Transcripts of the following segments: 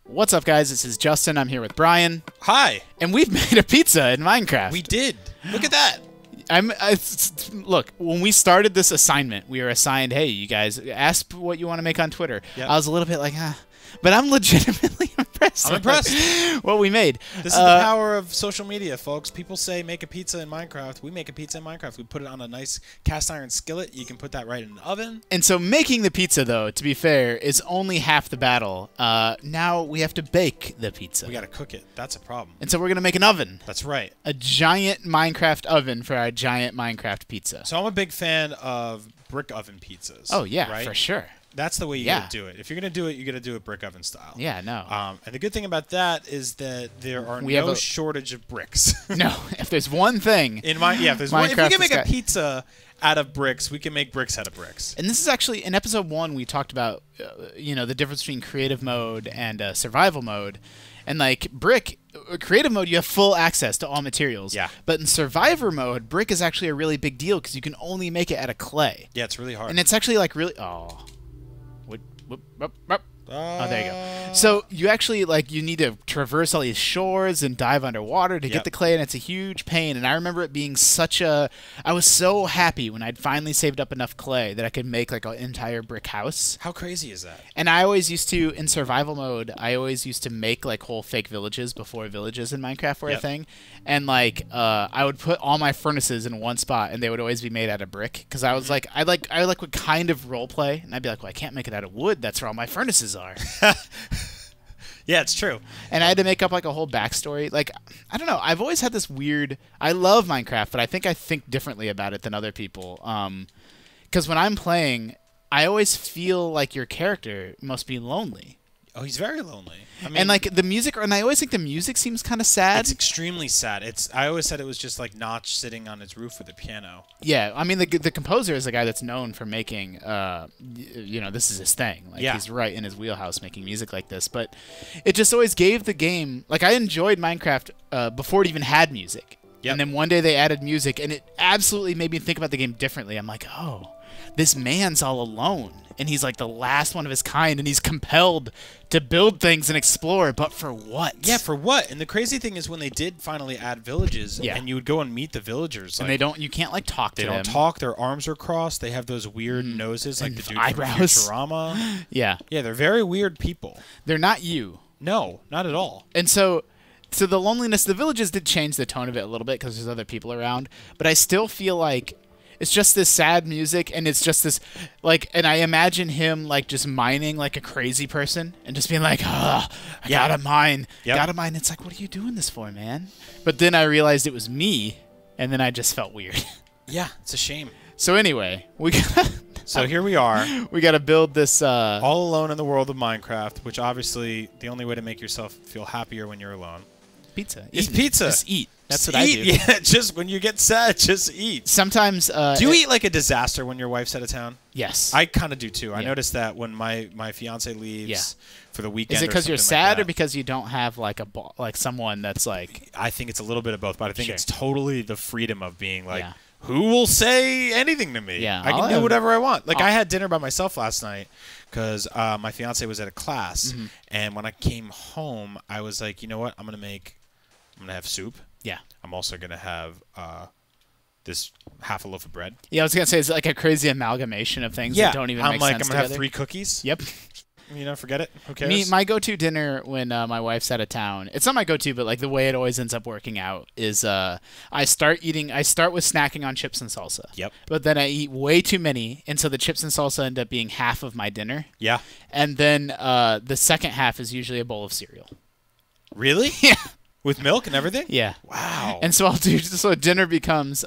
What's up, guys? This is Justin. I'm here with Brian. Hi. And we've made a pizza in Minecraft. We did. Look at that. Look, when we started this assignment, we were assigned, hey, you guys, ask what you want to make on Twitter. Yep. I was a little bit like, but I'm legitimately impressed. I'm impressed. What we made. This is the power of social media, folks. People say make a pizza in Minecraft. We make a pizza in Minecraft. We put it on a nice cast iron skillet. You can put that right in the oven. And so making the pizza, though, to be fair, is only half the battle. Now we have to bake the pizza. We got to cook it. That's a problem. And so we're going to make an oven. That's right. A giant Minecraft oven for our giant Minecraft pizza. So I'm a big fan of brick oven pizzas. Oh, yeah, right? For sure. That's the way you gotta do it. If you're gonna do it, you gotta do it brick oven style. Yeah, no. And the good thing about that is that there are no shortage of bricks. No, if there's one thing if we can make a pizza out of bricks, we can make bricks out of bricks. And this is actually in episode 1 we talked about the difference between creative mode and survival mode. And like creative mode, you have full access to all materials. Yeah. But in survivor mode, brick is actually a really big deal because you can only make it out of clay. Yeah, it's really hard. And it's actually like really Oh, there you go. So you actually you need to traverse all these shores and dive underwater to get the clay, and it's a huge pain. And I remember it being I was so happy when I'd finally saved up enough clay that I could make like an entire brick house. How crazy is that? And I always used to, in survival mode, I always used to make like whole fake villages before villages in Minecraft were a thing. And I would put all my furnaces in one spot, and they would always be made out of brick because I was I would kind of role play, and I'd be like, well, I can't make it out of wood. That's where all my furnaces are. Yeah, it's true. And I had to make up like a whole backstory. Like, I don't know. I've always had this weird. I love Minecraft, but I think differently about it than other people. Because when I'm playing, I always feel like your character must be lonely. Oh, he's very lonely. I mean, and like the music, and I always think the music seems kind of sad. It's extremely sad. I always said it was just like Notch sitting on his roof with a piano. Yeah, I mean the composer is a guy that's known for making, this is his thing. Like he's right in his wheelhouse making music like this. But it just always gave the game, like I enjoyed Minecraft before it even had music. Yep. And then one day they added music, and it absolutely made me think about the game differently. I'm like, oh, this man's all alone. And he's like the last one of his kind, and he's compelled to build things and explore, but for what? Yeah, for what? And the crazy thing is when they did finally add villages, and you would go and meet the villagers. And you can't like talk to them. They don't talk, their arms are crossed, they have those weird noses like the dude eyebrows. From Futurama. Yeah. Yeah, they're very weird people. They're not you. No, not at all. And so the loneliness, the villages did change the tone of it a little bit because there's other people around, but I still feel like it's just this sad music, and it's just this, and I imagine him, just mining like a crazy person, and just being like, I gotta mine, gotta mine. It's like, what are you doing this for, man? But then I realized it was me, and then I just felt weird. Yeah, it's a shame. So anyway, So here we are. We gotta build this... all alone in the world of Minecraft, which obviously, the only way to make yourself feel happier when you're alone. Pizza. It's pizza. Just eat. That's what I do. Yeah, just when you get sad, just eat. Sometimes... do you eat like a disaster when your wife's out of town? Yes. I kind of do, too. I noticed that when my fiance leaves for the weekend. Is it because you're sad or because you don't have someone that's like... I think it's a little bit of both, but I think it's totally the freedom of being like, who will say anything to me? Yeah, I can do whatever I want. I had dinner by myself last night because my fiance was at a class, and when I came home, I was like, you know what? I'm gonna have soup. Yeah. I'm also gonna have this half a loaf of bread. Yeah, I was gonna say it's like a crazy amalgamation of things that don't even make sense I'm gonna have 3 cookies. Yep. Forget it. Who cares? My go-to dinner when my wife's out of town. It's not my go-to, but the way it always ends up working out is I start with snacking on chips and salsa. Yep. But then I eat way too many, and so the chips and salsa end up being half of my dinner. Yeah. And then the second half is usually a bowl of cereal. Really? Yeah. With milk and everything? Yeah. Wow. And so dinner becomes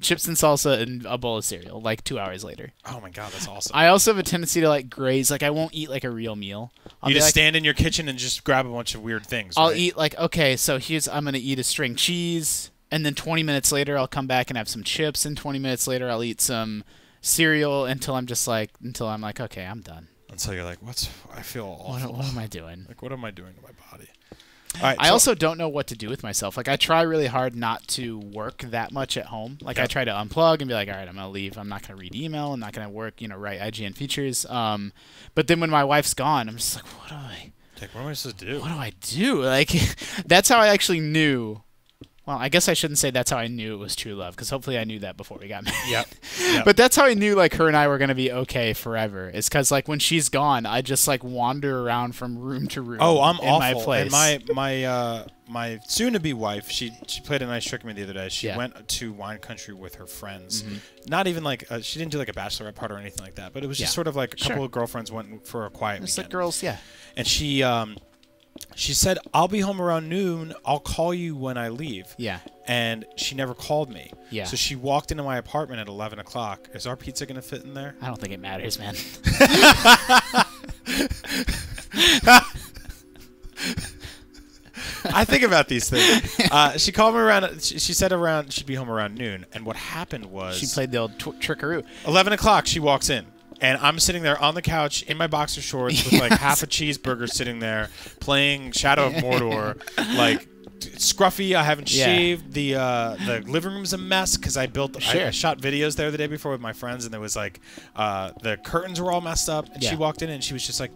chips and salsa and a bowl of cereal 2 hours later. Oh my god, that's awesome. I also have a tendency to graze. I won't eat a real meal. You just stand in your kitchen and just grab a bunch of weird things. I'll eat okay, so I'm gonna eat a string cheese, and then 20 minutes later I'll come back and have some chips, and 20 minutes later I'll eat some cereal until I'm like, okay, I'm done. Until you're like, I feel awful. What am I doing? What am I doing to my body? All right, I also don't know what to do with myself. I try really hard not to work that much at home. I try to unplug and be like, all right, I'm going to leave. I'm not going to read email. I'm not going to work, write IGN features. But then when my wife's gone, I'm just like, what do I Like, what am I supposed to do? What do I do? Like, that's how I actually knew. Well, I guess I shouldn't say that's how I knew it was true love, because hopefully I knew that before we got married. Yep. But that's how I knew, like, her and I were going to be okay forever. It's because, like, when she's gone, I just, like, wander around from room to room. Oh, I'm in awful. my place. And my soon-to-be wife, she played a nice trick on me the other day. She went to wine country with her friends. Not even, like, she didn't do, like, a bachelorette part or anything like that, but it was just sort of like a couple of girlfriends went for a quiet weekend. It's like girls, And she said, I'll be home around noon. I'll call you when I leave. Yeah. And she never called me. Yeah. So she walked into my apartment at 11 o'clock. Is our pizza going to fit in there? I don't think it matters, man. I think about these things. She called me around. She said she'd be home around noon. And what happened was... She played the old trickaroo. 11 o'clock, she walks in. And I'm sitting there on the couch in my boxer shorts with like half a cheeseburger sitting there playing Shadow of Mordor. Like, scruffy. I haven't shaved. The living room's a mess because I shot videos there the day before with my friends, and there was like the curtains were all messed up. And she walked in and she was just like,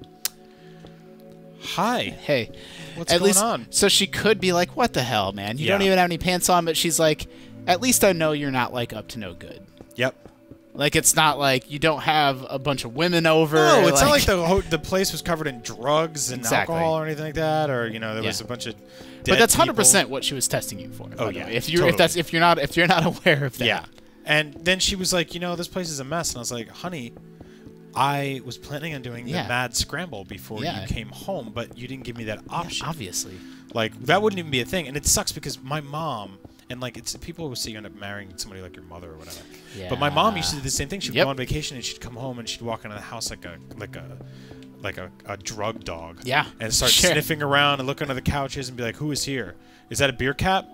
"Hi, hey, what's going on?" So she could be like, "What the hell, man? You don't even have any pants on." But she's like, "At least I know you're not like up to no good." Yep. Like, it's not like you don't have a bunch of women over. No, it's not like the place was covered in drugs and Exactly. alcohol or anything like that, or there was a bunch of. But that's 100% what she was testing you for. Oh yeah. If you're not aware of that. Yeah. And then she was like, this place is a mess, and I was like, honey, I was planning on doing the mad scramble before you came home, but you didn't give me that option. Yeah, obviously. Like, that wouldn't even be a thing, and it sucks because my mom. And, like, people always say you end up marrying somebody like your mother or whatever. Yeah. But my mom used to do the same thing. She'd go on vacation and she'd come home and she'd walk into the house like a drug dog. Yeah. And start sniffing around and look under the couches and be like, "Who is here? Is that a beer cap?"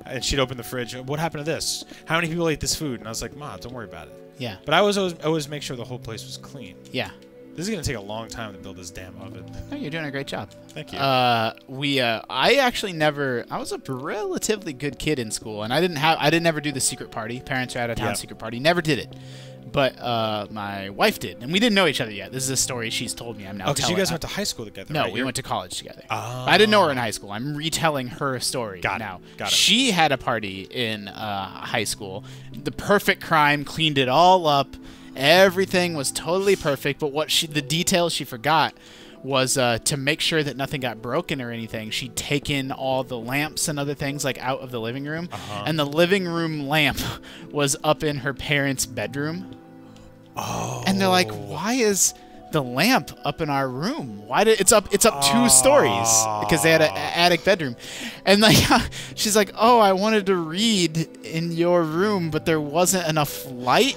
And she'd open the fridge. "What happened to this? How many people ate this food?" And I was like, "Ma, don't worry about it." Yeah. But I always make sure the whole place was clean. Yeah. This is going to take a long time to build this damn oven. No, you're doing a great job. Thank you. I actually never. I was a relatively good kid in school, and I didn't ever do the secret party. Parents are out of town secret party. Never did it. But my wife did, and we didn't know each other yet. This is a story she's told me. I'm now telling. Because you guys went to high school together. No, right? we went to college together. Oh. I didn't know her in high school. I'm retelling her story now. Got it. She had a party in high school. The perfect crime, cleaned it all up. Everything was totally perfect, but the details she forgot was to make sure that nothing got broken or anything. She'd taken all the lamps and other things like out of the living room, and the living room lamp was up in her parents' bedroom. Oh. And they're like, "Why is the lamp up in our room? It's up 2 stories because they had an attic bedroom." And like she's like, "Oh, I wanted to read in your room, but there wasn't enough light.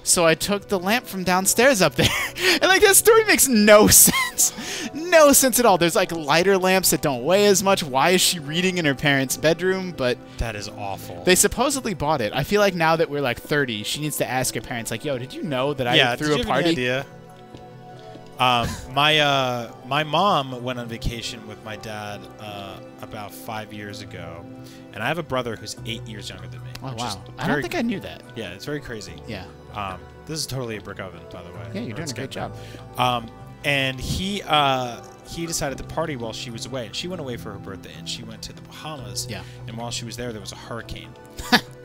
So I took the lamp from downstairs up there." And like that story makes no sense. No sense at all. There's like lighter lamps that don't weigh as much. Why is she reading in her parents' bedroom? But that is awful. They supposedly bought it. I feel like now that we're like 30, she needs to ask her parents like, "Yo, did you know that I threw a party?" Did you have any idea? My mom went on vacation with my dad about 5 years ago, and I have a brother who's 8 years younger than me. Oh wow! I don't think I knew that. Yeah, it's very crazy. Yeah. This is totally a brick oven, by the way. Yeah, you're doing a great job. And he decided to party while she was away. And she went away for her birthday, and she went to the Bahamas. Yeah. And while she was there was a hurricane.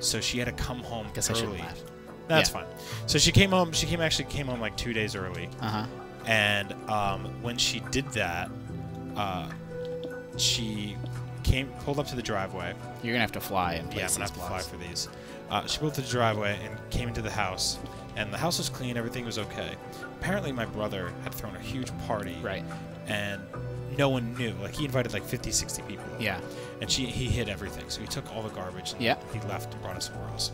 So she had to come home Guess early. I shouldn't laugh. That's fine. So she came home. She came like 2 days early. And when she did that, she pulled up to the driveway. You're gonna have to fly and I'm gonna have to fly for these. She pulled to the driveway and came into the house, and the house was clean. Everything was okay. Apparently, my brother had thrown a huge party. Right. And no one knew. Like, he invited like 50, 60 people. Yeah. And he hid everything. So he took all the garbage. And he left and brought us somewhere else.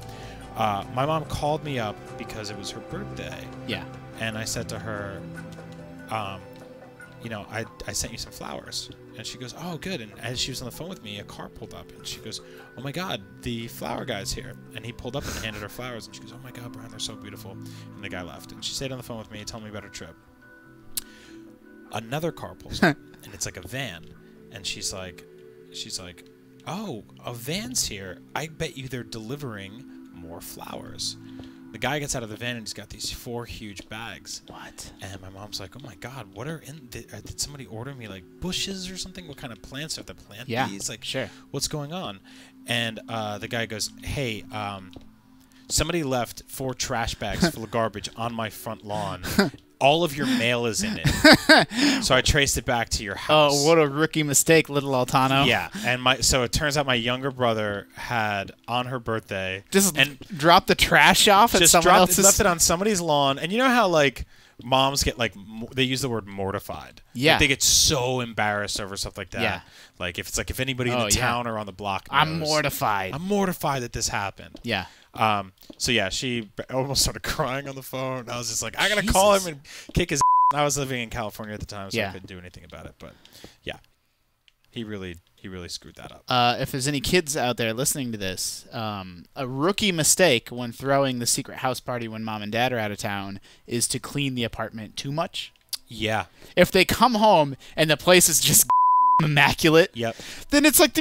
My mom called me up because it was her birthday. Yeah. And I said to her, I sent you some flowers. And she goes, "Oh, good." And as she was on the phone with me, a car pulled up. And she goes, "Oh, my God, the flower guy's here." And he pulled up and handed her flowers. And she goes, "Oh, my God, Brian, they're so beautiful." And the guy left. And she stayed on the phone with me, telling me about her trip. Another car pulls up, and it's like a van. And she's like, "Oh, a van's here. I bet you they're delivering more flowers." The guy gets out of the van and he's got these 4 huge bags. What? And my mom's like, "Oh my God, what are in? Did somebody order me like bushes or something? What kind of plants are the plant these? Like, sure. What's going on?" And the guy goes, "Hey, somebody left 4 trash bags full of garbage on my front lawn. All of your mail is in it. So I traced it back to your house." Oh, what a rookie mistake, little Altano. Yeah, and so it turns out my younger brother had on her birthday and dropped the trash off at someone else's. Left it on somebody's lawn, and you know how like moms get like they use the word mortified. Yeah, like, they get so embarrassed over stuff like that. Yeah, like if anybody in the town or on the block knows, I'm mortified. I'm mortified that this happened. Yeah. So yeah, she almost started crying on the phone. I was just like, I gotta call him and kick his. I was living in California at the time, so I couldn't do anything about it. But yeah, he really screwed that up. If there's any kids out there listening to this, a rookie mistake when throwing the secret house party when mom and dad are out of town is to clean the apartment too much. Yeah. If they come home and the place is just immaculate, then it's like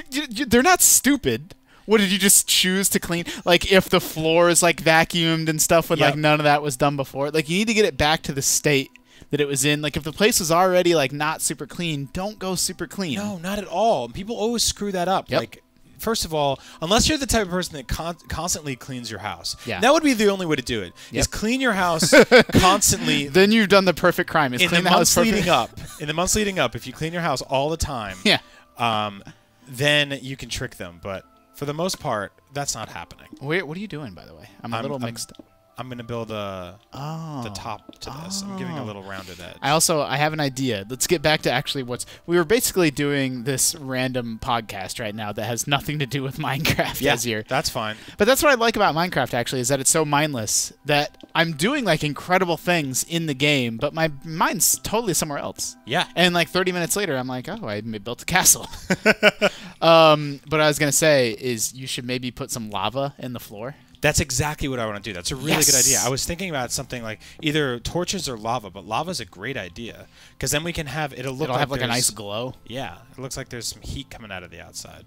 they're not stupid. What did you just choose to clean? Like if the floor is like vacuumed and stuff when like none of that was done before. Like you need to get it back to the state that it was in. Like if the place was already like not super clean, don't go super clean. No, not at all. People always screw that up. Like first of all, unless you're the type of person that constantly cleans your house. That would be the only way to do it. Is clean your house constantly. Then you've done the perfect crime. Is in clean the house months leading up. In the months leading up, if you clean your house all the time, then you can trick them. But for the most part, that's not happening. Wait, what are you doing, by the way? I'm a little mixed up. I'm going to build the top to this. I'm giving a little rounded edge. I have an idea. Let's get back to actually we were basically doing this random podcast right now that has nothing to do with Minecraft this year. That's fine. But that's what I like about Minecraft, actually, is that it's so mindless that I'm doing like incredible things in the game, but my mind's totally somewhere else. Yeah. And like 30 minutes later, I'm like, oh, I built a castle. But what I was going to say is you should maybe put some lava in the floor. That's exactly what I want to do. That's a really good idea. I was thinking about something like either torches or lava, but lava's a great idea because then we can have it'll have like a nice glow. Yeah, it looks like there's some heat coming out of the outside.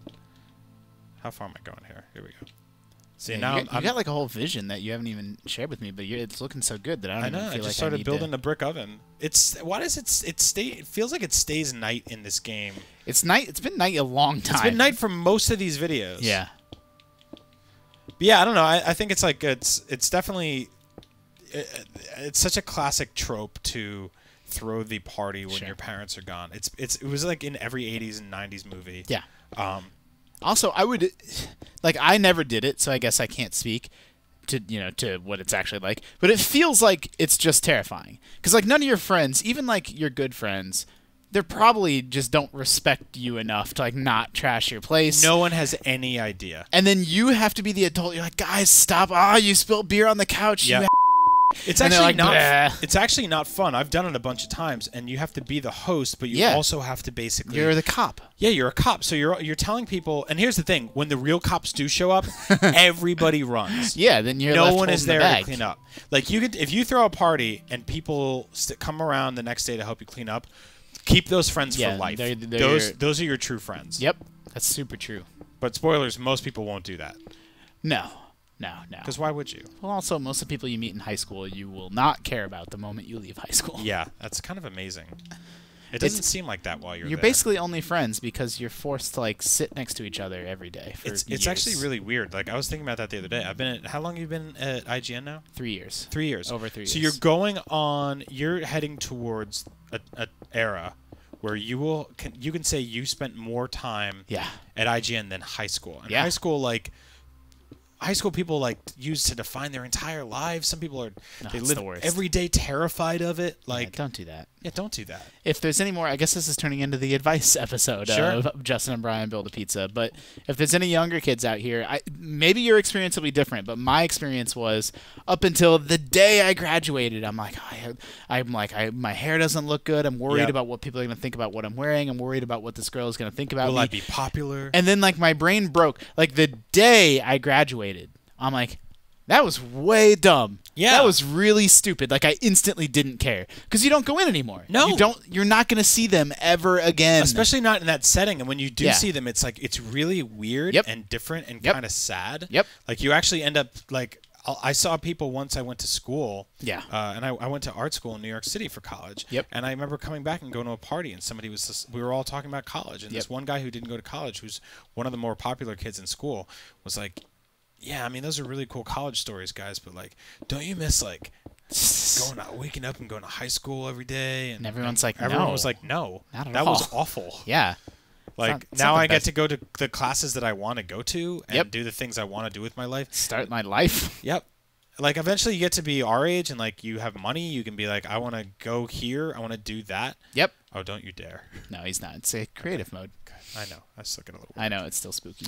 How far am I going here? Here we go. See now you got like a whole vision that you haven't even shared with me, but it's looking so good that I don't even feel like I just started building a brick oven. It feels like it stays night in this game. It's night. It's been night a long time. It's been night for most of these videos. Yeah. But yeah, I don't know. I think it's like it's definitely it's such a classic trope to throw the party when your parents are gone. It was like in every 80s and 90s movie. Yeah. Also, I never did it, so I guess I can't speak to what it's actually like. But it feels like it's just terrifying because like none of your friends, even like your good friends, they probably just don't respect you enough to like not trash your place. No one has any idea. And then you have to be the adult. You're like, guys, stop! You spilled beer on the couch. Yeah. It's actually It's actually not fun. I've done it a bunch of times, and you have to be the host, but you also have to basically. You're the cop. Yeah, you're a cop. So you're telling people. And here's the thing: when the real cops do show up, everybody runs. Yeah, then no one is there to clean up. Like if you throw a party and people come around the next day to help you clean up. Keep those friends for life. Those are your true friends. Yep, that's super true. But spoilers, most people won't do that. No. Because why would you? Well, also, most of the people you meet in high school, you will not care about the moment you leave high school. Yeah, that's kind of amazing. It doesn't seem like that while you're there. You're basically only friends because you're forced to like sit next to each other every day for years. It's actually really weird. Like I was thinking about that the other day. How long have you been at IGN now? 3 years. 3 years. Over 3 years. So you're heading towards a era where you can say you spent more time at IGN than high school. And high school people like use to define their entire lives. Some people they live every day terrified of it. Like don't do that. Yeah, don't do that. If there's any more, I guess this is turning into the advice episode of Justin and Brian Build a Pizza. But if there's any younger kids out here, maybe your experience will be different. But my experience was up until the day I graduated. I'm like, my hair doesn't look good. I'm worried about what people are going to think about what I'm wearing. I'm worried about what this girl is going to think about me. Will I be popular? And then like my brain broke. Like the day I graduated, I'm like, that was way dumb. Yeah. That was really stupid. Like, I instantly didn't care. Because you don't go in anymore. No. You're not going to see them ever again. Especially not in that setting. And when you do see them, it's like, it's really weird and different and kind of sad. Yep. Like, you actually end up, like, I saw people once I went to school. Yeah. And I went to art school in New York City for college. Yep. And I remember coming back and going to a party, and somebody was we were all talking about college, and this one guy who didn't go to college, who's one of the more popular kids in school, was like, "Yeah, I mean, those are really cool college stories, guys, but like, don't you miss like waking up and going to high school every day?" And everyone's like, "No." Everyone was like, "No, not at that all. was awful." Yeah. Like now I get to go to the classes that I want to go to and do the things I want to do with my life. Start my life. Yep. Like eventually you get to be our age and like you have money, you can be like, I want to go here, I want to do that. Yep. Oh, don't you dare. No, he's not. It's a creative mode. I know. I just look at a little weird. I know, it's still spooky.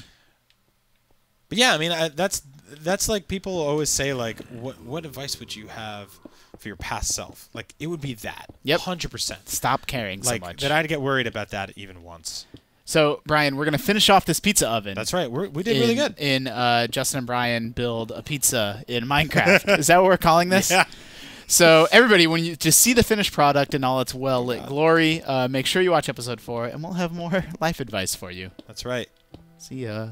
But yeah, I mean, that's like people always say like, what advice would you have for your past self? Like it would be that. Yep. 100%. Stop caring so like, much. That I'd get worried about that even once. So, Brian, we're going to finish off this pizza oven. That's right. We did really good. In Justin and Brian build a pizza in Minecraft. Is that what we're calling this? Yeah. So, everybody, when you just see the finished product in all its well-lit glory, make sure you watch episode 4, and we'll have more life advice for you. That's right. See ya.